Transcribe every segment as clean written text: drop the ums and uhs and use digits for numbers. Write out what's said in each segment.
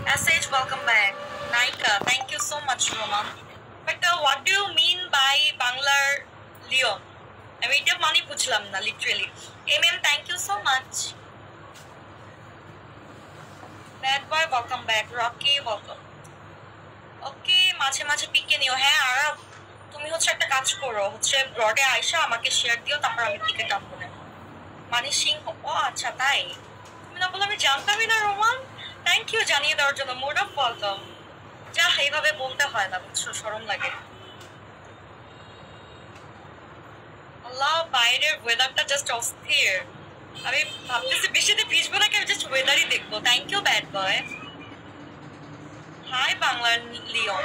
SH, welcome back. Naika, thank you so much, Roman. But what do you mean by Banglar Leon? আমি এটা মানে বুঝলাম না literally. thank you so much. Bad boy, welcome back. Rocky, welcome. ওকে, মাঝে মাঝে পিকে নিও। হ্যাঁ, আর তুমি হচ্ছে একটা কাজ করো, হচ্ছে ব্রডে আইসা আমাকে শেয়ার দিও, তারপর আমি পিকে টানবো না। মানে সিংহ, ও আচ্ছা তাই। তুমি না বলে আমি জানতামই না রোমান। থ্যাংক ইউ জানিয়ে দেওয়ার জন্য। Mode of welcome. যা এইভাবে বলতে হয় না, বুঝছো, শরম লাগে। আল্লাহ, বাইরের ওয়েদারটা জাস্ট অস্থির। আমি ভাবতেছি বৃষ্টিতে ভিজবো নাকি, আমি জাস্ট ওয়েদারই দেখবো। Thank you bad boy. Hi বাংলার Leon.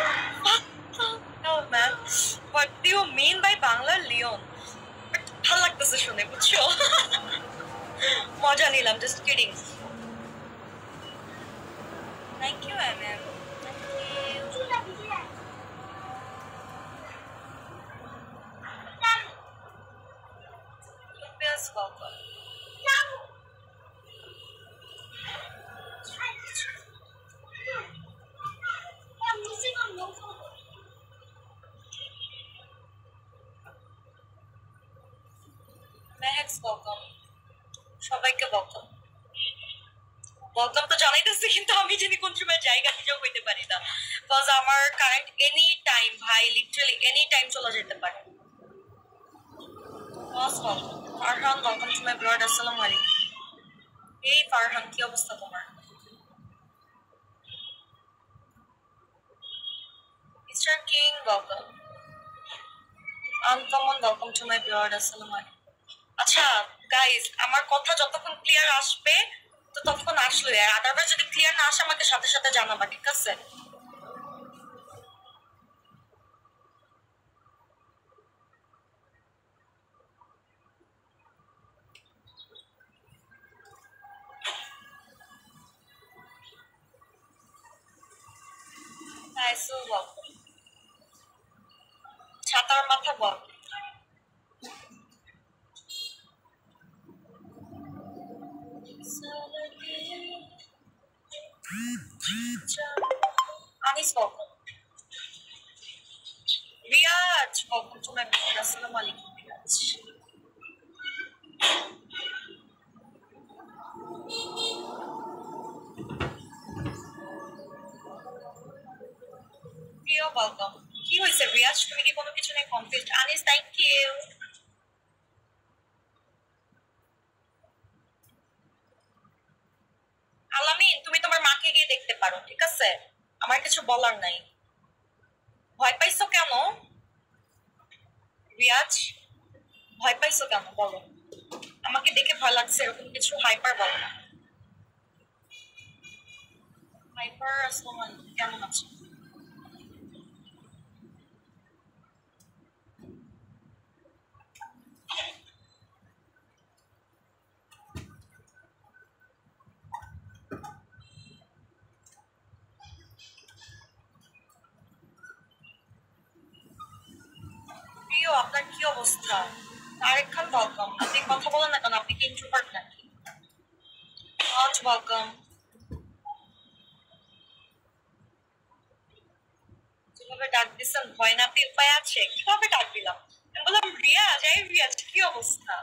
No man, what do you mean by বাংলার লিওন? ভালো লাগতেছে শুনে, বুঝছো। মজা নিলাম, just kidding. Thank you hmm. Welcome. Next, welcome. সবাইকে welcome. Welcome তো জানাইতেছি, কিন্তু আমি যদি কোন সময় জায়গা নিজেও হইতে পারি না, বিকজ আমার কারেন্ট এনি টাইম, ভাই লিটারালি এনি টাইম চলে যেতে পারে। Farhan, welcome to my blog. আসসালামু আলাইকুম। এই ফারহান, কি অবস্থা তোমার? Mister king, welcome. Uncommon, welcome to my blog. আসসালামু আলাইকুম। আচ্ছা গাইজ, আমার কথা যতক্ষণ ক্লিয়ার আসবে তো ততক্ষণ আসলো, আদারওয়াইজ যদি ক্লিয়ার না আসে আমাকে সাথে সাথে জানাবা, ঠিক আছে? ছাতার মাথা বল। আনিস বলকম। Riaz, welcome to my blog. আসসালামু আলাইকুম রিয়াজ। প্রিয়, ওয়েলকাম। কি হয়েছে রিয়াজ, তুমি কি কোনো কিছু নিয়ে কনফিউজড? Anis, thank you. আলামিন, তুমি তোমার মাকে গিয়ে দেখতে পারো, ঠিক আছে? আমার কিছু বলার নাই। ভয় পাইছো কেন রিয়াজ? ভয় পাইছো কেন বলো? আমাকে দেখে ভয় লাগছে এরকম কিছু হাইপার বলো না। হাইপার, আসসালামু আলাইকুম, কেমন আছো? প্রিয়, আপনার কি অবস্থা? আরেক খান, ওয়েলকাম। আপনি কথা বলেন না কেন? আপনি কি ইন্ট্রোভার্ট নাকি? Launch, welcome. যেভাবে ডাক দিচ্ছেন, ভয় না পেয়ে উপায় আছে? কিভাবে ডাক দিলাম? আমি বললাম রিয়াজ, এই রিয়াজ, কি অবস্থা?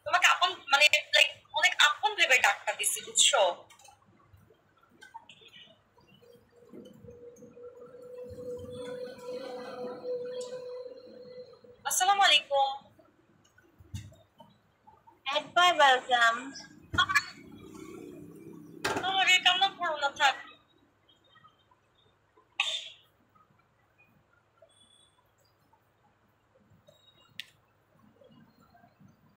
তোমাকে আপন, মানে লাইক অনেক আপন ভেবে ডাকটা দিছি, বুঝছো? আসসালামু আলাইকুম। Bad boy, welcome. আরে কান্না করো না, থাক।